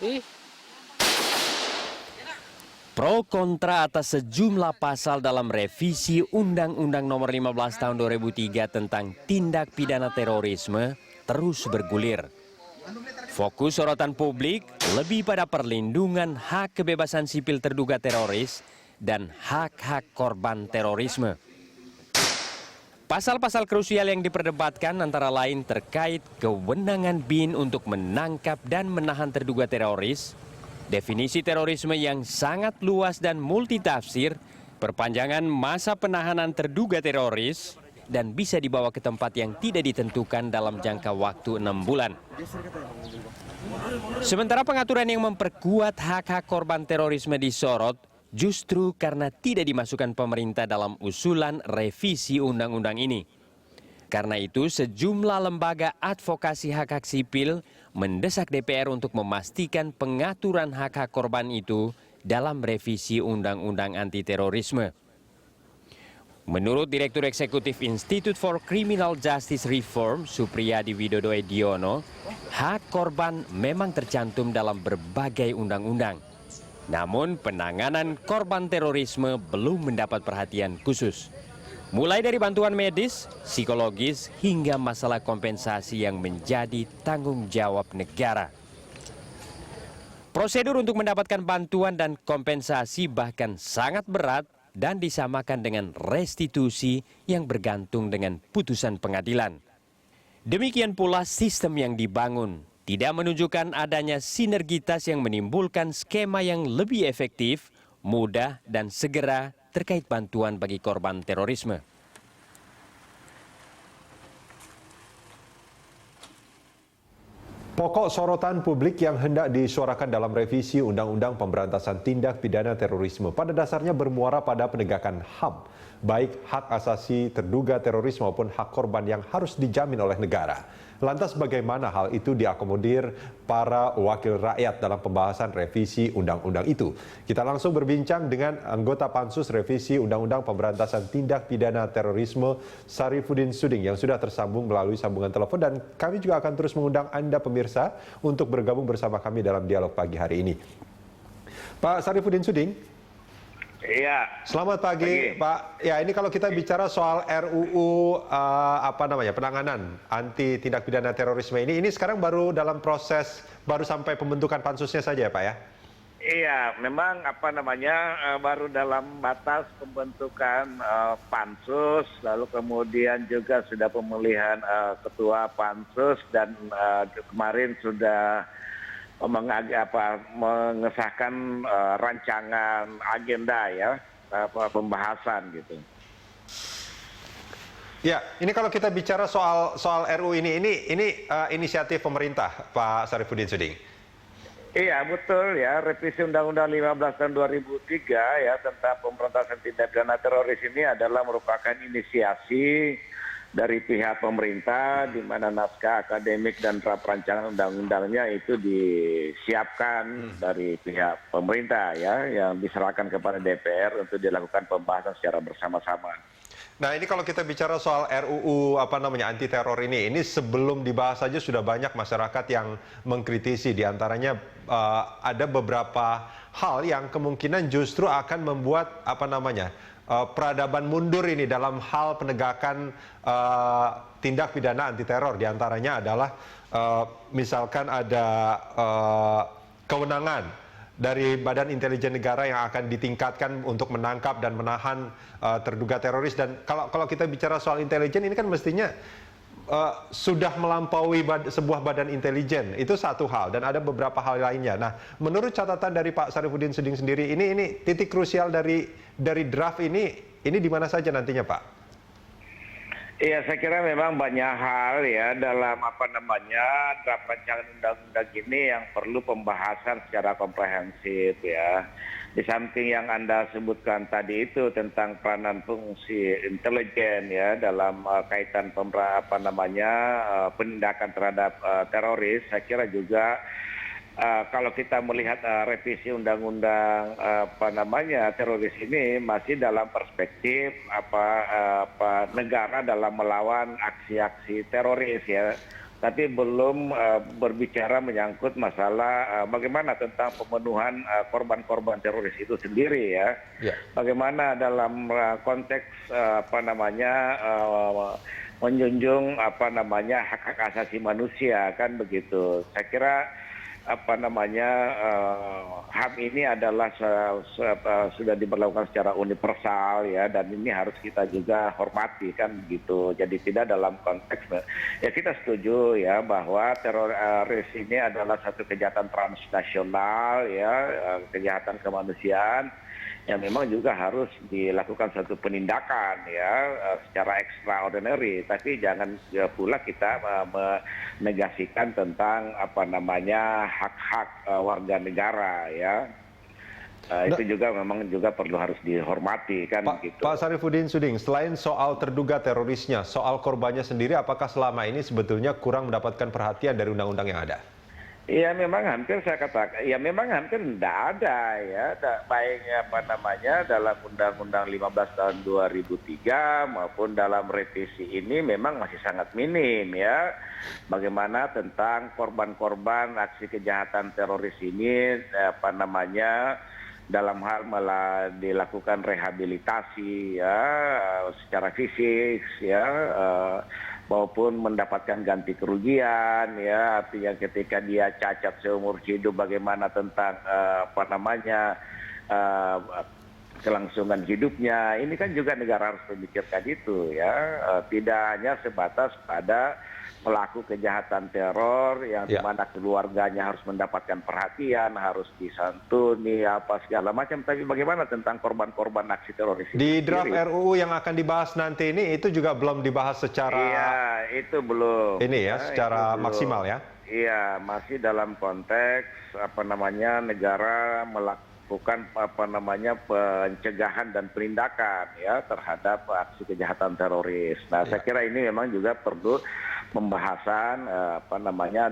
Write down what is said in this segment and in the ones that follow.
Ih, Pro kontra atas sejumlah pasal dalam revisi Undang-Undang Nomor 15 Tahun 2003 tentang tindak pidana terorisme terus bergulir. Fokus sorotan publik lebih pada perlindungan hak kebebasan sipil terduga teroris dan hak-hak korban terorisme. Pasal-pasal krusial yang diperdebatkan antara lain terkait kewenangan BIN untuk menangkap dan menahan terduga teroris, definisi terorisme yang sangat luas dan multitafsir, perpanjangan masa penahanan terduga teroris, dan bisa dibawa ke tempat yang tidak ditentukan dalam jangka waktu 6 bulan. Sementara pengaturan yang memperkuat hak-hak korban terorisme disorot, justru karena tidak dimasukkan pemerintah dalam usulan revisi undang-undang ini. Karena itu, sejumlah lembaga advokasi hak-hak sipil mendesak DPR untuk memastikan pengaturan hak-hak korban itu dalam revisi Undang-Undang Anti Terorisme. Menurut Direktur Eksekutif Institute for Criminal Justice Reform, Supriyadi Widodo Ediono, hak korban memang tercantum dalam berbagai undang-undang. Namun penanganan korban terorisme belum mendapat perhatian khusus. Mulai dari bantuan medis, psikologis, hingga masalah kompensasi yang menjadi tanggung jawab negara. Prosedur untuk mendapatkan bantuan dan kompensasi bahkan sangat berat dan disamakan dengan restitusi yang bergantung dengan putusan pengadilan. Demikian pula sistem yang dibangun tidak menunjukkan adanya sinergitas yang menimbulkan skema yang lebih efektif, mudah, dan segera terkait bantuan bagi korban terorisme. Pokok sorotan publik yang hendak disuarakan dalam revisi Undang-Undang Pemberantasan Tindak Pidana Terorisme pada dasarnya bermuara pada penegakan HAM, baik hak asasi terduga teroris maupun hak korban yang harus dijamin oleh negara. Lantas bagaimana hal itu diakomodir para wakil rakyat dalam pembahasan revisi undang-undang itu? Kita langsung berbincang dengan anggota Pansus Revisi Undang-Undang Pemberantasan Tindak Pidana Terorisme Sarifudin Suding yang sudah tersambung melalui sambungan telepon, dan kami juga akan terus mengundang Anda pemirsa untuk bergabung bersama kami dalam dialog pagi hari ini. Pak Sarifudin Suding. Iya. Selamat pagi, Pak. Ya, ini kalau kita bicara soal RUU penanganan anti tindak pidana terorisme ini sekarang baru dalam proses, baru sampai pembentukan pansusnya saja ya, Pak ya? Iya, memang baru dalam batas pembentukan pansus, lalu kemudian juga sudah pemilihan ketua pansus, dan kemarin sudah mengesahkan rancangan agenda ya, pembahasan gitu. Ya, ini kalau kita bicara soal RUU ini inisiatif pemerintah, Pak Sarifudin Suding. Iya, betul ya, revisi Undang-Undang 15 tahun 2003 ya tentang pemberantasan tindak pidana teroris ini adalah merupakan inisiasi dari pihak pemerintah, di mana naskah akademik dan draft rancangan undang-undangnya itu disiapkan dari pihak pemerintah ya, yang diserahkan kepada DPR untuk dilakukan pembahasan secara bersama-sama. Nah, ini kalau kita bicara soal RUU anti teror ini sebelum dibahas saja sudah banyak masyarakat yang mengkritisi, diantaranya ada beberapa hal yang kemungkinan justru akan membuat peradaban mundur ini dalam hal penegakan tindak pidana anti teror. Diantaranya adalah misalkan ada kewenangan dari Badan Intelijen Negara yang akan ditingkatkan untuk menangkap dan menahan terduga teroris. Dan kalau kita bicara soal intelijen, ini kan mestinya sudah melampaui sebuah badan intelijen. Itu satu hal, dan ada beberapa hal lainnya. Nah, menurut catatan dari Pak Sarifudin Suding sendiri, ini titik krusial dari draft ini di mana saja nantinya, Pak? Iya, saya kira memang banyak hal ya dalam draft rancangan undang-undang ini yang perlu pembahasan secara komprehensif ya. Di samping yang Anda sebutkan tadi itu tentang peranan fungsi intelijen ya dalam kaitan penindakan terhadap teroris, saya kira juga kalau kita melihat revisi undang-undang teroris ini masih dalam perspektif negara dalam melawan aksi-aksi teroris ya, tapi belum berbicara menyangkut masalah bagaimana tentang pemenuhan korban-korban teroris itu sendiri ya. Ya. Bagaimana dalam konteks menjunjung hak-hak asasi manusia kan begitu. Saya kira HAM ini adalah sudah diberlakukan secara universal ya, dan ini harus kita juga hormati kan begitu. Jadi tidak dalam konteks ya, kita setuju ya bahwa teroris ini adalah satu kejahatan transnasional ya, kejahatan kemanusiaan yang memang juga harus dilakukan satu penindakan ya secara extraordinary, tapi jangan pula kita menegasikan tentang hak-hak warga negara ya. Itu juga memang juga perlu harus dihormati kan gitu. Pak Sarifudin Suding, selain soal terduga terorisnya, soal korbannya sendiri apakah selama ini sebetulnya kurang mendapatkan perhatian dari undang-undang yang ada? Ya memang hampir saya katakan, ya memang hampir tidak ada ya, baik dalam Undang-Undang 15 tahun 2003 maupun dalam revisi ini memang masih sangat minim ya. Bagaimana tentang korban-korban aksi kejahatan teroris ini dalam hal malah dilakukan rehabilitasi ya secara fisik ya, maupun mendapatkan ganti kerugian ya, artinya ketika dia cacat seumur hidup bagaimana tentang kelangsungan hidupnya. Ini kan juga negara harus memikirkan itu ya, tidak hanya sebatas pada pelaku kejahatan teror yang dimana keluarganya harus mendapatkan perhatian, harus disantuni apa segala macam, tapi bagaimana tentang korban-korban aksi teroris itu di draft sendiri. RUU yang akan dibahas nanti ini itu juga belum dibahas secara itu belum ini ya, secara maksimal ya. Iya, masih dalam konteks negara melakukan pencegahan dan penindakan ya terhadap aksi kejahatan teroris. Nah, saya kira ini memang juga perlu pembahasan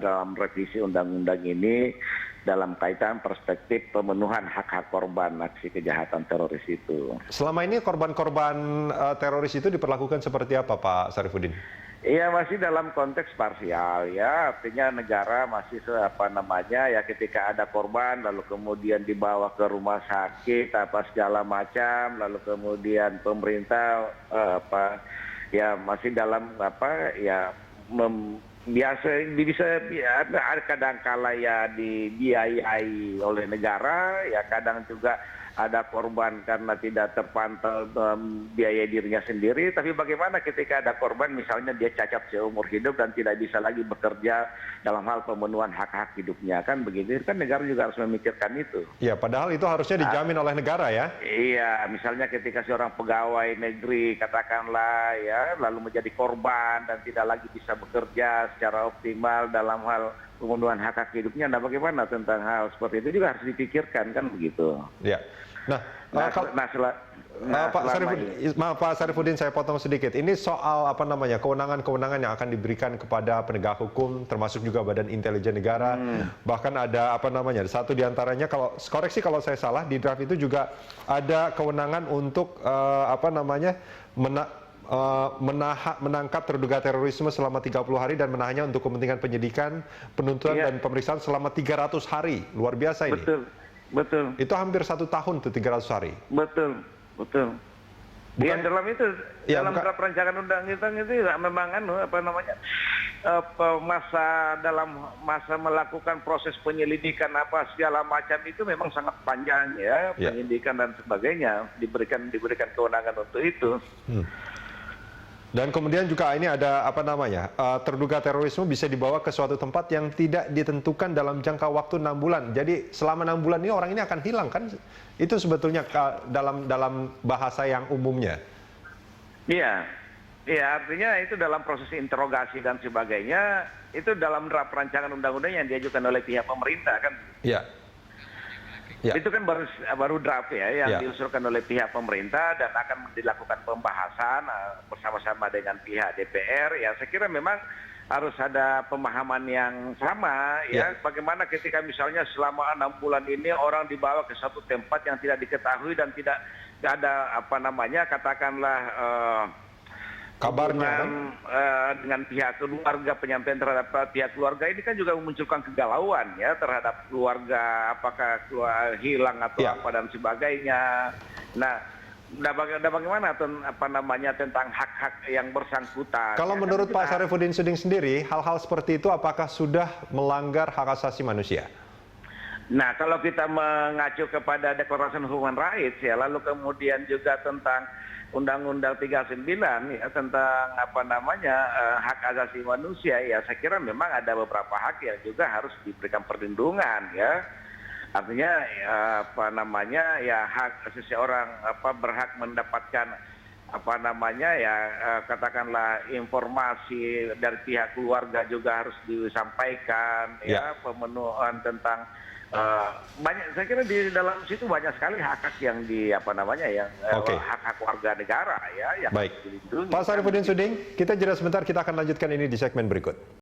dalam revisi undang-undang ini dalam kaitan perspektif pemenuhan hak-hak korban aksi kejahatan teroris itu. Selama ini korban-korban teroris itu diperlakukan seperti apa, Pak Sarifudin? Iya, masih dalam konteks parsial ya, artinya negara masih ketika ada korban lalu kemudian dibawa ke rumah sakit apa segala macam, lalu kemudian pemerintah masih dalam biasa bisa kadang-kala ya dibiayai oleh negara ya, kadang juga ada korban karena tidak terpantau biaya dirinya sendiri. Tapi bagaimana ketika ada korban misalnya dia cacat seumur hidup dan tidak bisa lagi bekerja dalam hal pemenuhan hak-hak hidupnya, kan begitu kan negara juga harus memikirkan itu. Ya, padahal itu harusnya dijamin oleh negara ya. Iya, misalnya ketika seorang pegawai negeri katakanlah ya lalu menjadi korban dan tidak lagi bisa bekerja secara optimal dalam hal pemenuhan hak-hak hidupnya. Nah, bagaimana tentang hal seperti itu juga harus dipikirkan kan begitu. Ya. Pak Sarifudin, saya potong sedikit. Ini soal kewenangan-kewenangan yang akan diberikan kepada penegak hukum, termasuk juga Badan Intelijen Negara. Bahkan ada satu diantaranya, koreksi kalau saya salah, di draft itu juga ada kewenangan untuk menangkap terduga terorisme selama 30 hari dan menahannya untuk kepentingan penyidikan, penuntutan dan pemeriksaan selama 300 hari. Luar biasa ini. Betul. Itu hampir 1 tahun tuh 300 hari. Betul. Dalam itu dalam draft rancangan undang-undang itu memang masa melakukan proses penyelidikan apa segala macam itu memang sangat panjang ya, penyidikan dan sebagainya, diberikan kewenangan untuk itu. Dan kemudian juga ini ada terduga terorisme bisa dibawa ke suatu tempat yang tidak ditentukan dalam jangka waktu 6 bulan. Jadi selama 6 bulan ini orang ini akan hilang kan? Itu sebetulnya dalam bahasa yang umumnya. Iya, artinya itu dalam proses interogasi dan sebagainya, itu dalam draft rancangan undang-undang yang diajukan oleh pihak pemerintah kan? Iya. Ya. Itu kan baru draft ya yang diusulkan oleh pihak pemerintah dan akan dilakukan pembahasan bersama-sama dengan pihak DPR. Ya, saya kira memang harus ada pemahaman yang sama ya. Bagaimana ketika misalnya selama 6 bulan ini orang dibawa ke satu tempat yang tidak diketahui dan tidak ada katakanlah Kabarnya dengan pihak keluarga, penyampaian terhadap pihak keluarga ini kan juga memunculkan kegalauan ya terhadap keluarga, apakah hilang atau apa dan sebagainya. Nah, bagaimana tentang hak-hak yang bersangkutan? kalau menurut Pak Syarifudin Suding sendiri, hal-hal seperti itu apakah sudah melanggar hak asasi manusia? Nah, kalau kita mengacu kepada Declaration of Human Rights ya, lalu kemudian juga tentang Undang-Undang 39 ya tentang hak asasi manusia, ya saya kira memang ada beberapa hak yang juga harus diberikan perlindungan ya. Artinya hak seseorang berhak mendapatkan katakanlah informasi dari pihak keluarga juga harus disampaikan ya, pemenuhan tentang banyak, saya kira di dalam situ banyak sekali hak-hak yang hak-hak warga negara ya yang baik. dilindungi. Pak Syarifudin Suding, kita jeda sebentar, kita akan lanjutkan ini di segmen berikut.